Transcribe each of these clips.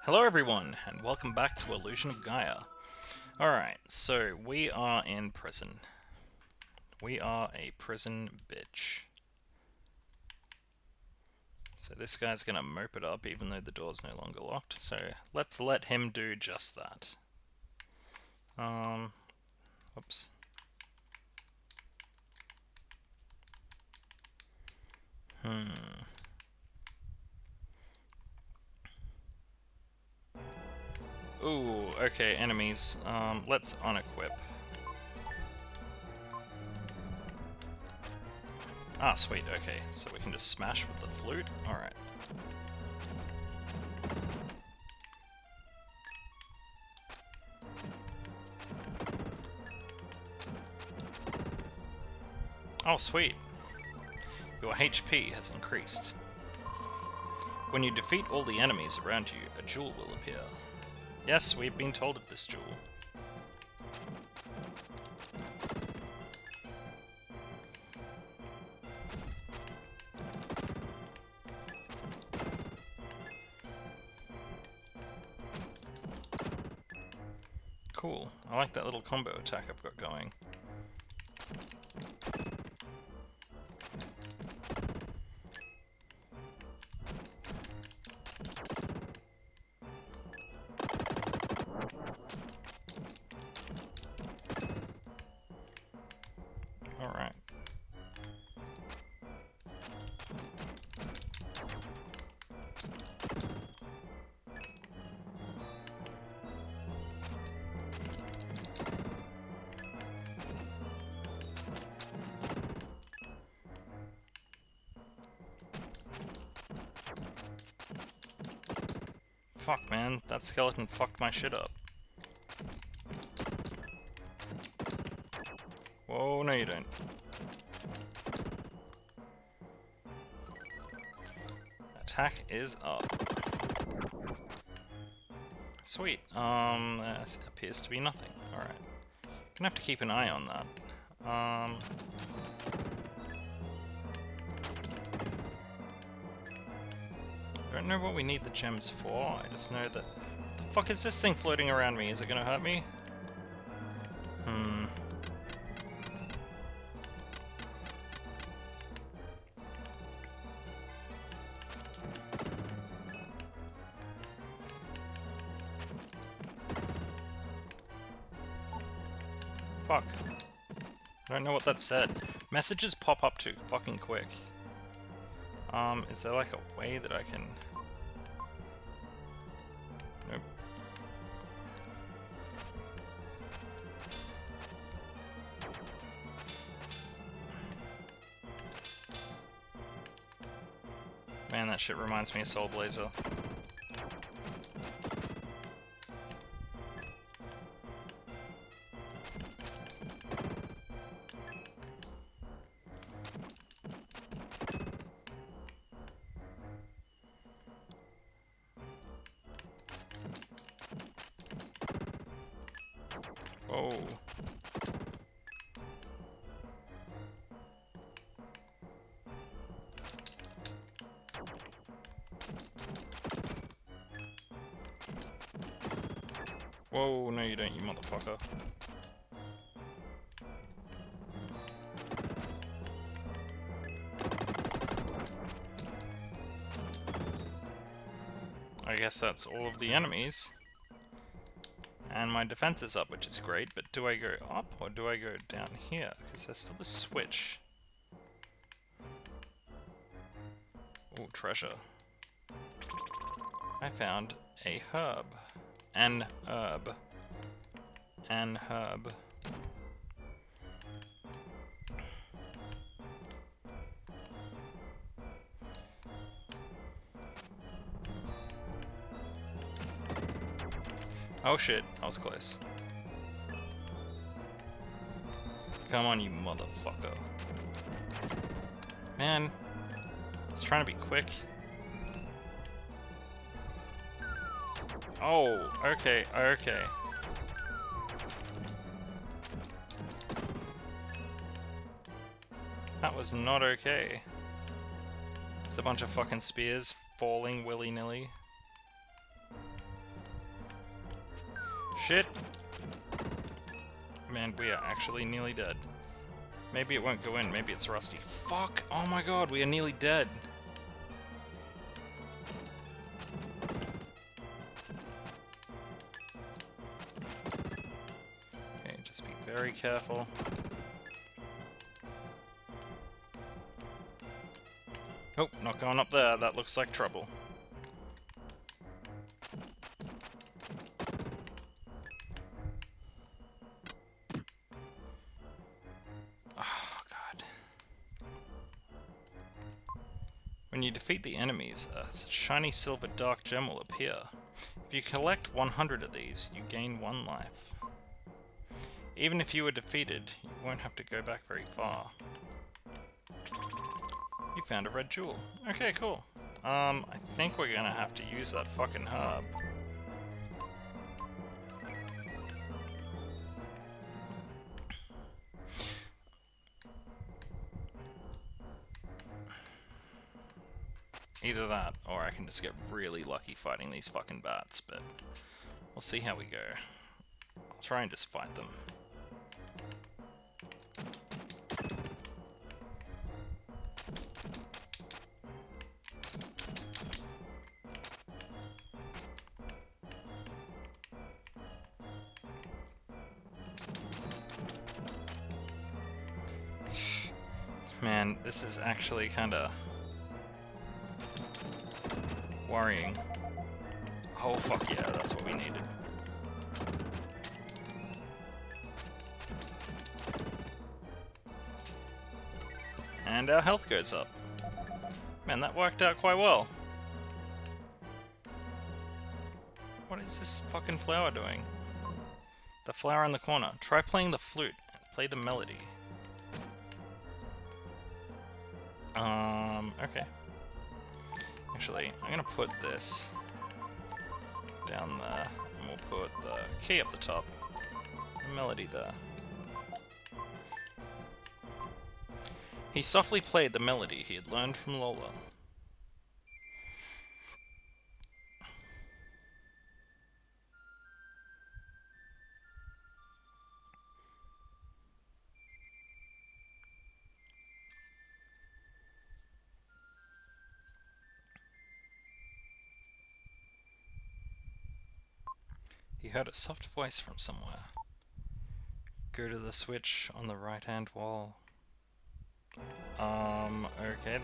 Hello everyone, and welcome back to Illusion of Gaia. Alright, so we are in prison. We are a prison bitch. So this guy's gonna mope it up even though the door's no longer locked, so let's let him do just that. Oops. Ooh, okay, enemies. Let's unequip. Ah, sweet, okay, so we can just smash with the flute? Alright. Oh, sweet. Your HP has increased. When you defeat all the enemies around you, a jewel will appear. Yes, we've been told of this jewel. Cool. I like that little combo attack I've got going. Alright. Fuck, man. That skeleton fucked my shit up. Whoa, no you don't. Attack is up. Sweet. There appears to be nothing. Alright. Gonna have to keep an eye on that. I don't know what we need the gems for, I just know that... The fuck is this thing floating around me? Is it gonna hurt me? Fuck. I don't know what that said. Messages pop up too fucking quick. Is there like a way that I can... Nope. Man, that shit reminds me of Soul Blazer. Oh. Whoa, no you don't, you motherfucker. I guess that's all of the enemies. And my defense is up, which is great, but do I go up or do I go down here? Because there's still a switch. Oh, treasure. I found a herb. An herb. An herb. Oh shit, that was close. Come on, you motherfucker. Man, I was trying to be quick. Oh, okay, okay. That was not okay. It's a bunch of fucking spears falling willy-nilly. Shit! Man, we are actually nearly dead. Maybe it won't go in, maybe it's rusty. Fuck! Oh my god, we are nearly dead! Okay, just be very careful. Oh, not going up there, that looks like trouble. When you defeat the enemies, a shiny silver dark gem will appear. If you collect 100 of these, you gain 1 life. Even if you were defeated, you won't have to go back very far. You found a red jewel. Okay, cool. I think we're gonna have to use that fucking herb. Either that, or I can just get really lucky fighting these fucking bats, but we'll see how we go. I'll try and just fight them. Man, this is actually kinda worrying. Oh fuck yeah, that's what we needed. And our health goes up. Man, that worked out quite well. What is this fucking flower doing? The flower in the corner. Try playing the flute and play the melody. Okay. Actually, I'm gonna put this down there, and we'll put the key up the top, the melody there. He softly played the melody he had learned from Lola. He heard a soft voice from somewhere. Go to the switch on the right-hand wall. Okay then.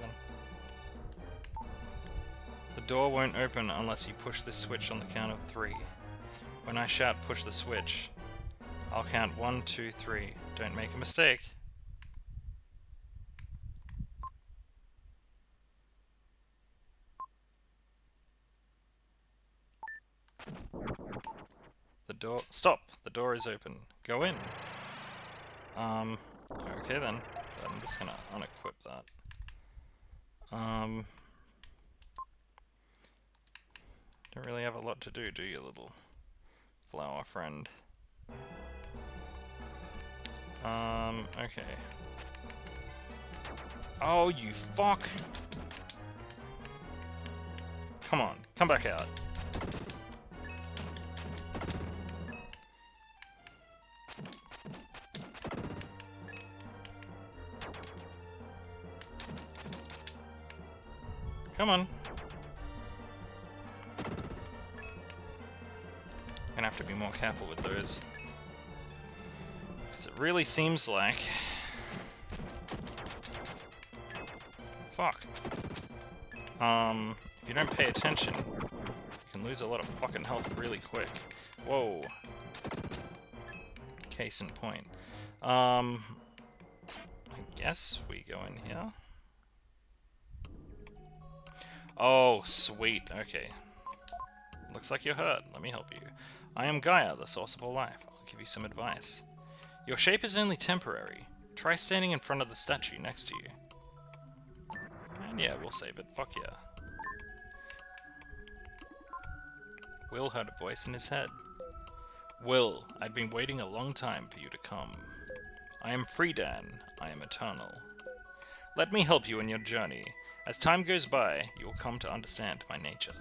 The door won't open unless you push the switch on the count of 3. When I shout push the switch, I'll count 1, 2, 3. Don't make a mistake. The door... Stop! The door is open. Go in. Okay then. I'm just gonna unequip that. Don't really have a lot to do you, little flower friend? Okay. Oh, you fuck! Come on, come back out. Come on. Gonna have to be more careful with those. Because it really seems like... Fuck. If you don't pay attention, you can lose a lot of fucking health really quick. Whoa. Case in point. I guess we go in here. Oh, sweet. Okay. Looks like you're hurt. Let me help you. I am Gaia, the source of all life. I'll give you some advice. Your shape is only temporary. Try standing in front of the statue next to you. And yeah, we'll save it. Fuck yeah. Will heard a voice in his head. Will, I've been waiting a long time for you to come. I am Freedan. I am eternal. Let me help you in your journey. As time goes by, you will come to understand my nature.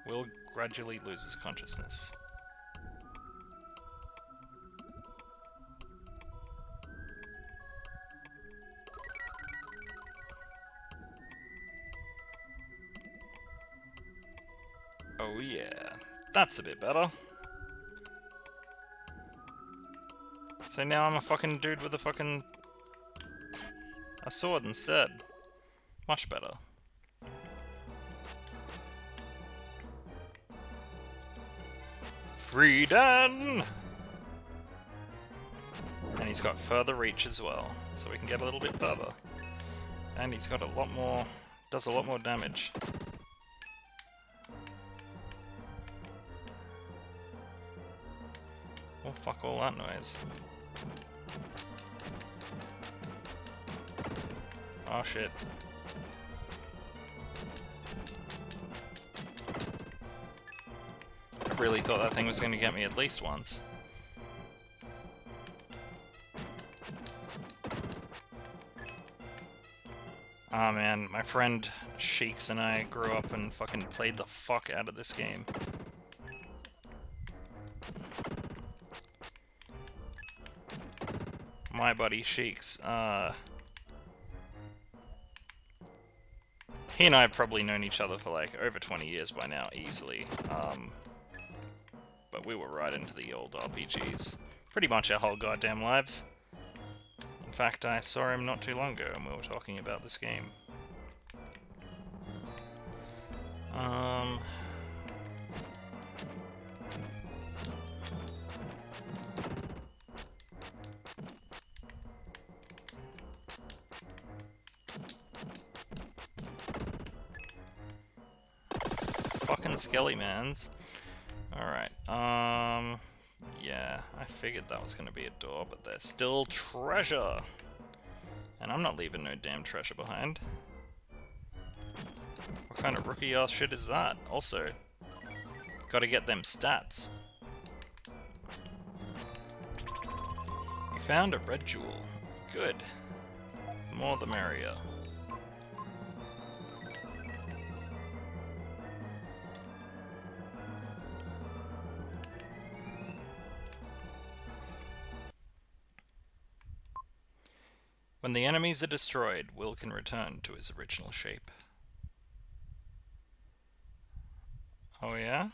Will gradually loses consciousness. Oh yeah, that's a bit better. So now I'm a fucking dude with a sword instead. Much better. Freedan! And he's got further reach as well, so we can get a little bit further. And he's got a lot more, does a lot more damage. Oh, fuck all that noise. Oh shit. I really thought that thing was going to get me at least once. Ah man, my friend Sheiks and I grew up and fucking played the fuck out of this game. My buddy Sheiks, he and I have probably known each other for like over 20 years by now, easily. But we were right into the old RPGs. Pretty much our whole goddamn lives. In fact, I saw him not too long ago and we were talking about this game. Fucking Skelly-mans. Alright, yeah, I figured that was gonna be a door, but there's still treasure! And I'm not leaving no damn treasure behind. What kind of rookie-ass shit is that? Also, gotta get them stats. You found a red jewel. Good. The more the merrier. When the enemies are destroyed, Will can return to his original shape. Oh yeah?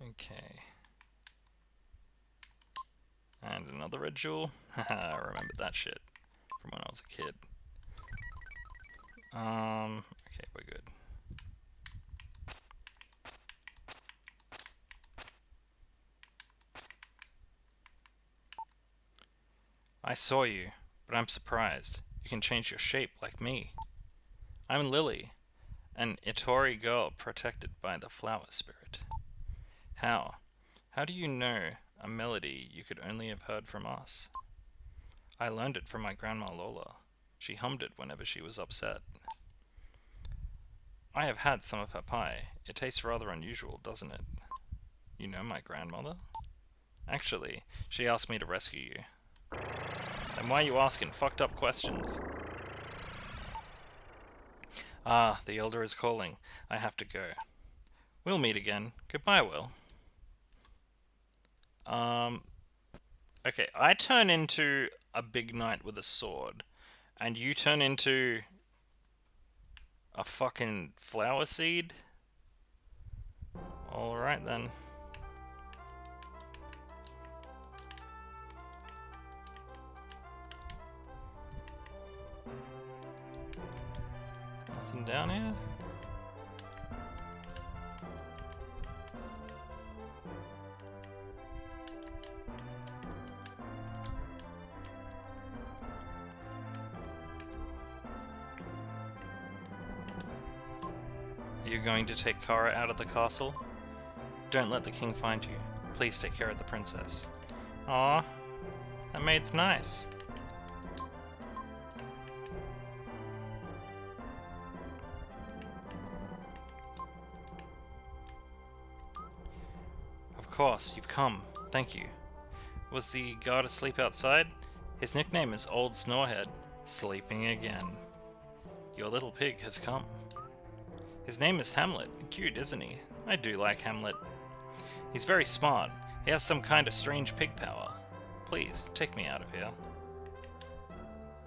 Okay. And another red jewel. Haha, I remembered that shit from when I was a kid. Okay, we're good. I saw you, but I'm surprised. You can change your shape like me. I'm Lily, an Itory girl protected by the flower spirit. How? How do you know a melody you could only have heard from us? I learned it from my grandma Lola. She hummed it whenever she was upset. I have had some of her pie. It tastes rather unusual, doesn't it? You know my grandmother? Actually, she asked me to rescue you. Then why are you asking fucked up questions? Ah, the Elder is calling. I have to go. We'll meet again. Goodbye, Will. Okay, I turn into a big knight with a sword, and you turn into a fucking flower seed? Alright then. Nothing down here? Are you going to take Kara out of the castle? Don't let the king find you. Please take care of the princess. Aw, that maid's nice. Of course, you've come. Thank you. Was the guard asleep outside? His nickname is Old Snorehead. Sleeping again. Your little pig has come. His name is Hamlet. Cute, isn't he? I do like Hamlet. He's very smart. He has some kind of strange pig power. Please, take me out of here.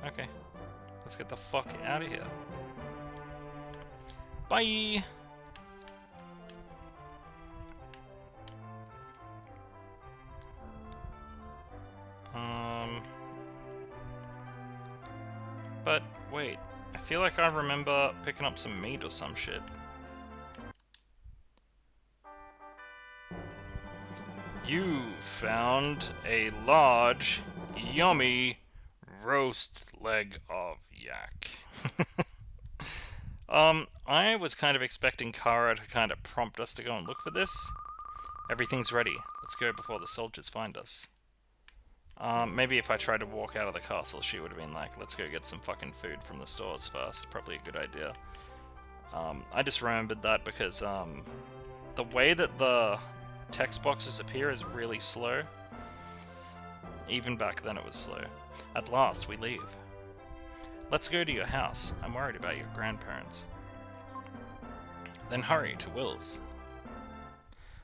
Okay. Let's get the fuck out of here. Bye! But, wait. I feel like I remember picking up some meat or some shit. You found a large, yummy, roast leg of yak. I was kind of expecting Kara to kind of prompt us to go and look for this. Everything's ready. Let's go before the soldiers find us. Maybe if I tried to walk out of the castle, she would have been like, let's go get some fucking food from the stores first. Probably a good idea. I just remembered that because, the way that the text boxes appear is really slow. Even back then it was slow. At last, we leave. Let's go to your house. I'm worried about your grandparents. Then hurry to Will's.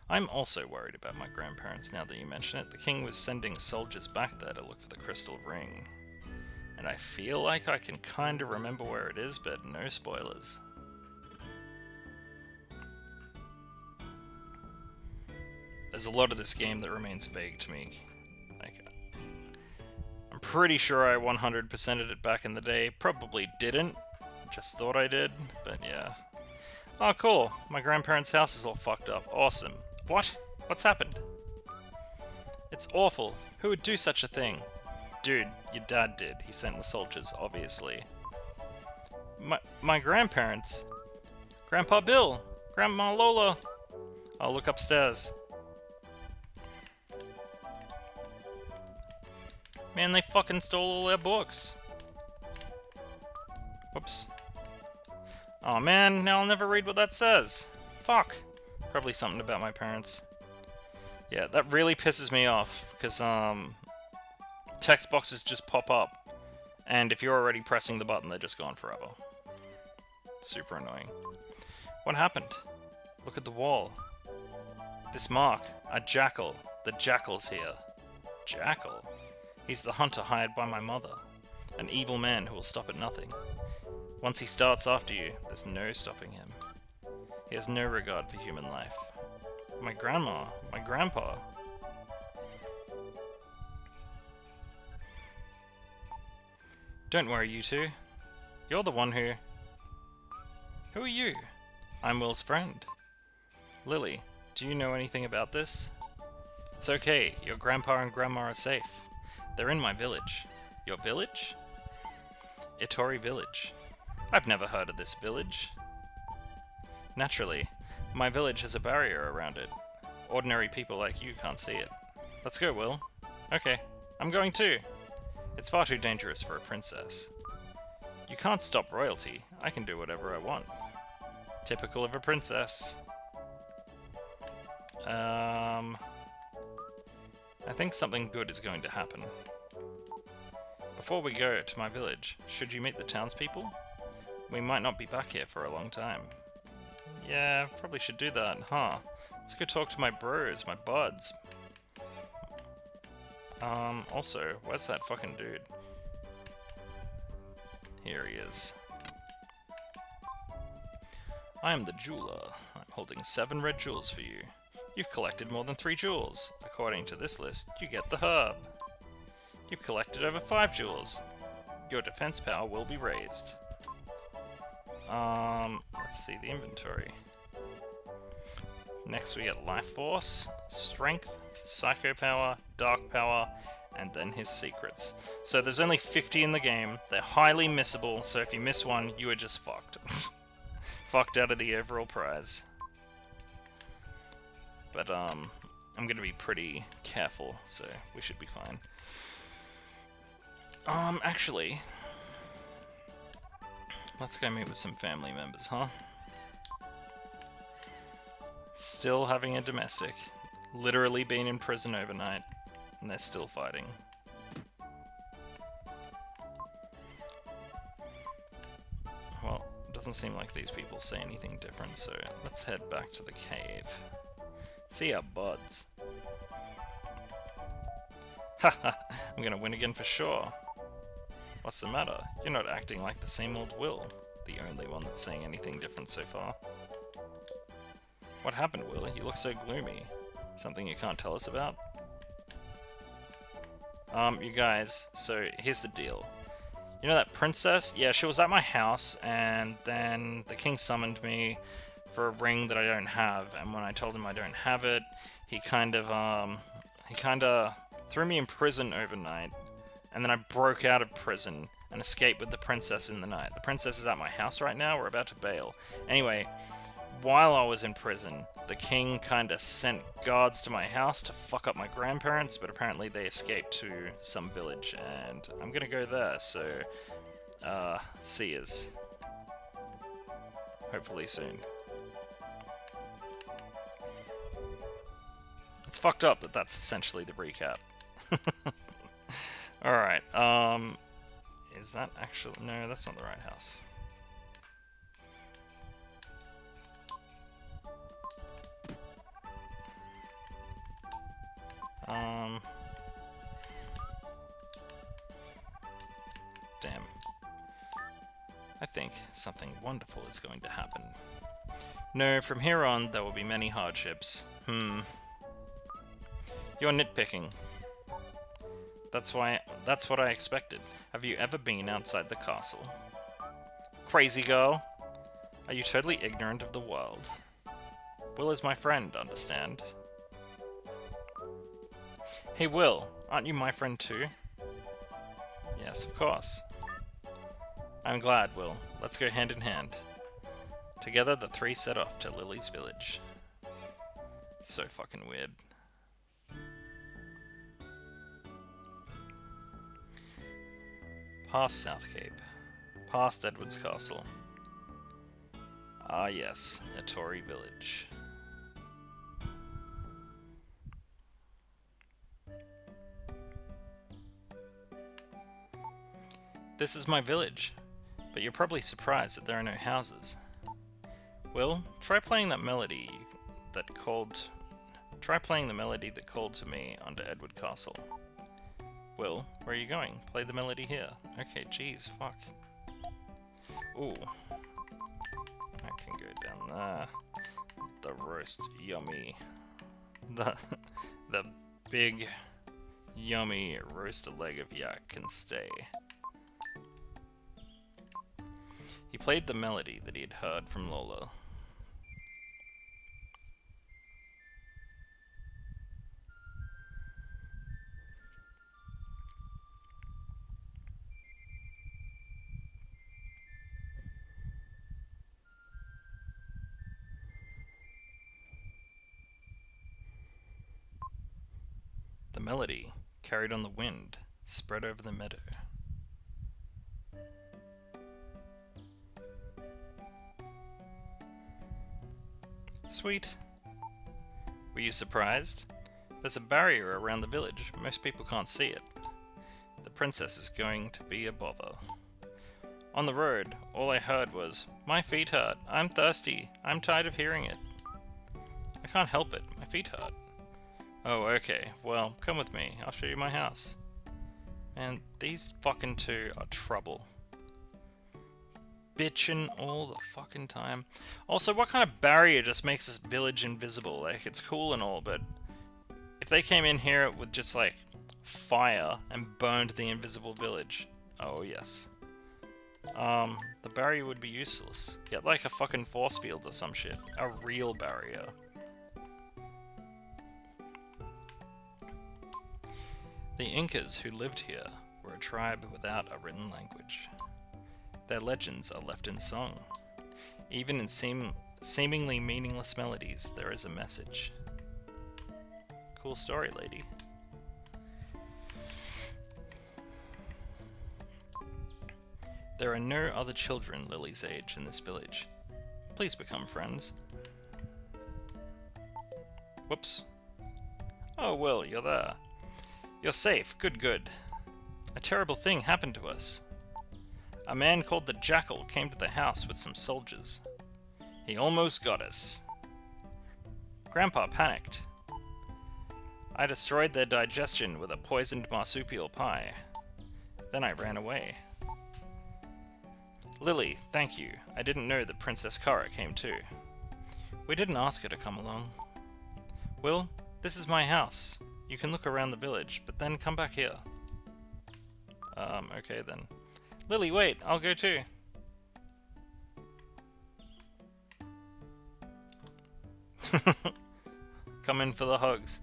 I'm also worried about my grandparents now that you mention it. The king was sending soldiers back there to look for the crystal ring. And I feel like I can kind of remember where it is, but no spoilers. There's a lot of this game that remains vague to me. Like, I'm pretty sure I 100%ed it back in the day. Probably didn't. Just thought I did, but yeah. Oh, cool. My grandparents' house is all fucked up. Awesome. What? What's happened? It's awful. Who would do such a thing? Dude, your dad did. He sent the soldiers, obviously. My grandparents? Grandpa Bill? Grandma Lola? I'll look upstairs. Man, they fucking stole all their books. Whoops. Oh man, now I'll never read what that says. Fuck. Probably something about my parents. Yeah, that really pisses me off, because, text boxes just pop up, and if you're already pressing the button, they're just gone forever. Super annoying. What happened? Look at the wall. This mark. A jackal. The jackal's here. Jackal? He's the hunter hired by my mother. An evil man who will stop at nothing. Once he starts after you, there's no stopping him. He has no regard for human life. My grandma, my grandpa. Don't worry, you two. You're the one who... Who are you? I'm Will's friend. Lily, do you know anything about this? It's okay, your grandpa and grandma are safe. They're in my village. Your village? Itory Village. I've never heard of this village. Naturally, my village has a barrier around it. Ordinary people like you can't see it. Let's go, Will. Okay, I'm going too. It's far too dangerous for a princess. You can't stop royalty. I can do whatever I want. Typical of a princess. I think something good is going to happen. Before we go to my village, should you meet the townspeople? We might not be back here for a long time. Yeah, probably should do that, huh? Let's go talk to my bros, my buds. Also, where's that fucking dude? Here he is. I am the jeweler. I'm holding 7 red jewels for you. You've collected more than 3 jewels. According to this list, you get the herb. You've collected over 5 jewels. Your defense power will be raised. Let's see the inventory. Next we get Life Force, Strength, Psycho Power, Dark Power, and then his secrets. So there's only 50 in the game. They're highly missable, so if you miss one, you are just fucked. Fucked out of the overall prize. But, I'm gonna be pretty careful, so we should be fine. Actually... Let's go meet with some family members, huh? Still having a domestic. Literally been in prison overnight, and they're still fighting. Well, it doesn't seem like these people say anything different, so let's head back to the cave. See our buds. Haha, I'm gonna win again for sure. What's the matter? You're not acting like the same old Will. The only one that's saying anything different so far. What happened, Will? You look so gloomy. Something you can't tell us about? You guys, so here's the deal. You know that princess? Yeah, she was at my house, and then the king summoned me for a ring that I don't have, and when I told him I don't have it, he kind of threw me in prison overnight, and then I broke out of prison and escaped with the princess in the night. The princess is at my house right now, we're about to bail. Anyway, while I was in prison, the king kind of sent guards to my house to fuck up my grandparents, but apparently they escaped to some village, and I'm gonna go there, so, see yous. Hopefully soon. It's fucked up that that's essentially the recap. Alright, is that actually... No, that's not the right house. Damn. I think something wonderful is going to happen. No, from here on, there will be many hardships. You're nitpicking. That's what I expected. Have you ever been outside the castle? Crazy girl? Are you totally ignorant of the world? Will is my friend, understand? Hey Will, aren't you my friend too? Yes, of course. I'm glad, Will. Let's go hand in hand. Together, the three set off to Lily's village. So fucking weird. Past South Cape. Past Edward's Castle. Ah yes, Itory Village. This is my village, but you're probably surprised that there are no houses. Will, try playing the melody that called to me under Edward Castle. Will, where are you going? Play the melody here. Okay, jeez, fuck. Ooh. I can go down there. The roast, yummy. The big, yummy roasted leg of yak can stay. He played the melody that he had heard from Lola. The melody, carried on the wind, spread over the meadow. Sweet. Were you surprised? There's a barrier around the village. Most people can't see it. The princess is going to be a bother. On the road, all I heard was, "My feet hurt. I'm thirsty. I'm tired of hearing it." I can't help it. My feet hurt. Oh, okay. Well, come with me. I'll show you my house. Man, these fucking two are trouble. Bitchin' all the fucking time. Also, what kind of barrier just makes this village invisible? Like, it's cool and all, but if they came in here with just, like, fire and burned the invisible village, oh yes. The barrier would be useless. Get, like, a fucking force field or some shit. A real barrier. The Incas who lived here were a tribe without a written language. Their legends are left in song. Even in seemingly meaningless melodies, there is a message. Cool story, lady. There are no other children Lily's age in this village. Please become friends. Whoops. Oh, Will, you're there. You're safe. Good, good. A terrible thing happened to us. A man called the Jackal came to the house with some soldiers. He almost got us. Grandpa panicked. I destroyed their digestion with a poisoned marsupial pie. Then I ran away. Lily, thank you. I didn't know that Princess Kara came too. We didn't ask her to come along. Will, this is my house. You can look around the village, but then come back here. Okay then. Lily, wait, I'll go too. Come in for the hugs.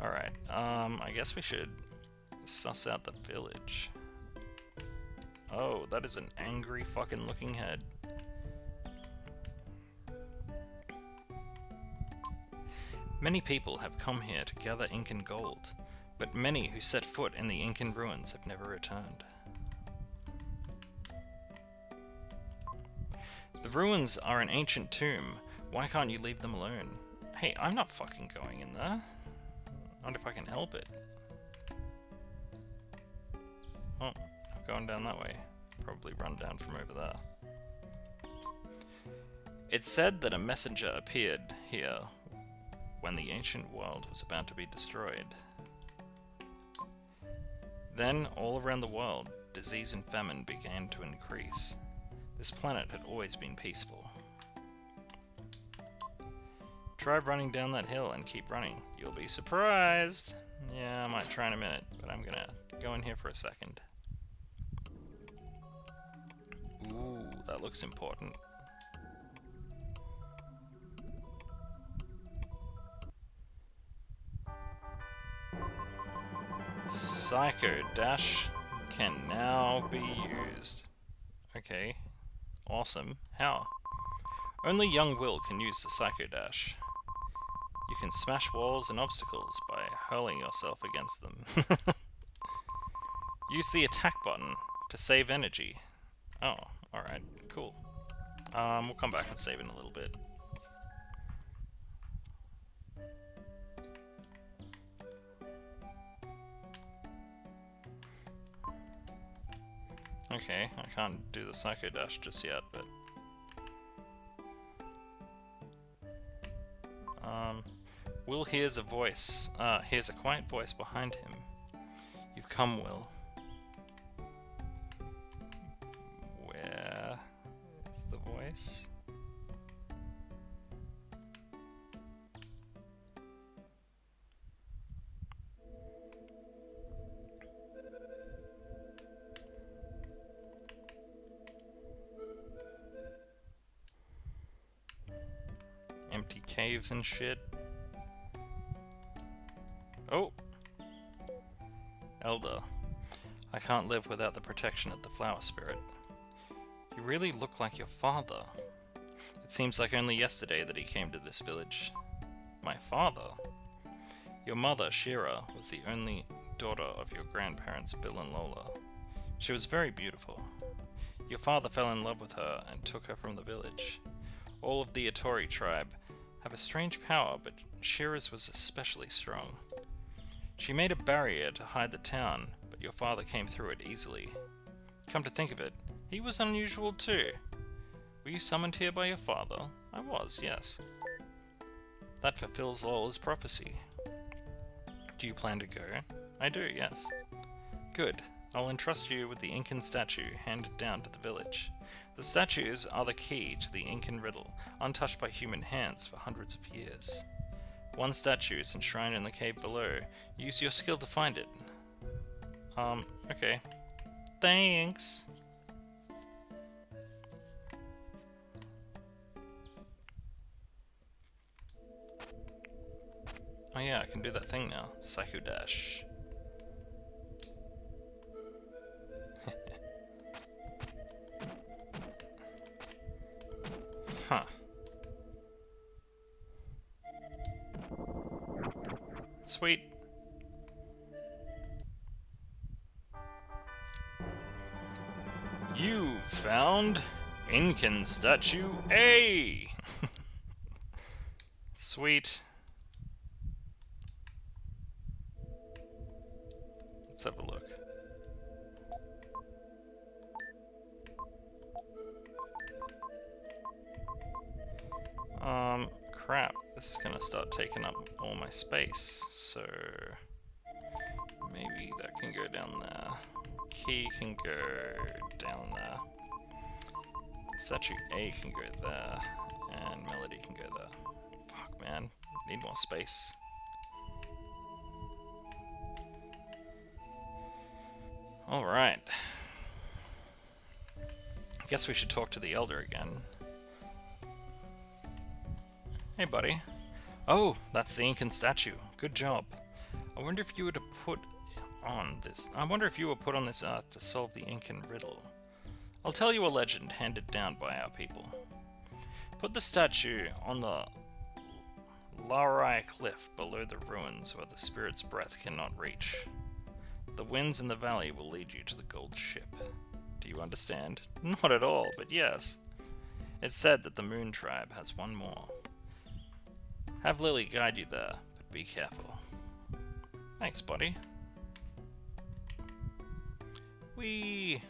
Alright, I guess we should suss out the village. Oh, that is an angry fucking looking head. Many people have come here to gather ink and gold, but many who set foot in the Incan ruins have never returned. The ruins are an ancient tomb. Why can't you leave them alone? Hey, I'm not fucking going in there. I wonder if I can help it. Oh, I'm going down that way. Probably run down from over there. It's said that a messenger appeared here when the ancient world was about to be destroyed. Then, all around the world, disease and famine began to increase. This planet had always been peaceful. Try running down that hill and keep running. You'll be surprised! Yeah, I might try in a minute, but I'm gonna go in here for a second. Ooh, that looks important. Psycho Dash can now be used. Okay, awesome. How? Only young Will can use the Psycho Dash. You can smash walls and obstacles by hurling yourself against them. Use the attack button to save energy. Oh, alright, cool. We'll come back and save in a little bit. Okay, I can't do the Psycho Dash just yet, but... Will hears a voice, hears a quiet voice behind him. You've come, Will. Where is the voice? Empty caves and shit. Oh! Elder, I can't live without the protection of the flower spirit. You really look like your father. It seems like only yesterday that he came to this village. My father? Your mother, Shira, was the only daughter of your grandparents, Bill and Lola. She was very beautiful. Your father fell in love with her and took her from the village. All of the Itory tribe have a strange power, but Shira's was especially strong. She made a barrier to hide the town, but your father came through it easily. Come to think of it, he was unusual too. Were you summoned here by your father? I was, yes. That fulfills Lola's prophecy. Do you plan to go? I do, yes. Good. I'll entrust you with the Incan statue handed down to the village. The statues are the key to the Incan riddle, untouched by human hands for hundreds of years. One statue is enshrined in the cave below. Use your skill to find it. Okay. Thanks! Oh yeah, I can do that thing now. Psycho Dash. Huh. Sweet. You found Incan statue A! Sweet. Let's have a look. Crap. This is gonna start taking up all my space, so maybe that can go down there. Key can go down there. Statue A can go there, and Melody can go there. Fuck, man. Need more space. Alright. I guess we should talk to the Elder again. Hey, buddy. Oh, that's the Incan statue. Good job. I wonder if you were put on this earth to solve the Incan riddle. I'll tell you a legend handed down by our people. Put the statue on the Larai cliff below the ruins where the spirit's breath cannot reach. The winds in the valley will lead you to the gold ship. Do you understand? Not at all, but yes. It's said that the Moon Tribe has one more. Have Lily guide you there, but be careful. Thanks, buddy. Whee!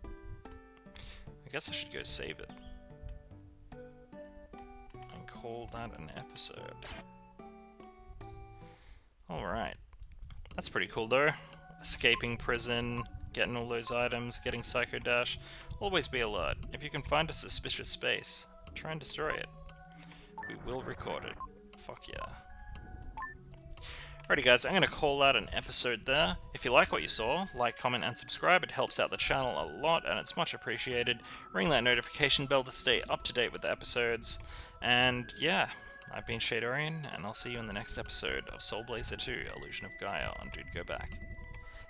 I guess I should go save it. And call that an episode. Alright. That's pretty cool though. Escaping prison, getting all those items, getting Psycho Dash. Always be alert. If you can find a suspicious space, try and destroy it. We will record it. Fuck yeah. Alrighty guys, I'm going to call that an episode there. If you like what you saw, like, comment and subscribe. It helps out the channel a lot and it's much appreciated. Ring that notification bell to stay up to date with the episodes. And yeah, I've been Shadorian, and I'll see you in the next episode of Soul Blazer 2, Illusion of Gaia on DudeGoBack.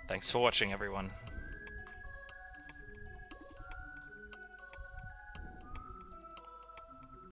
Thanks for watching, everyone.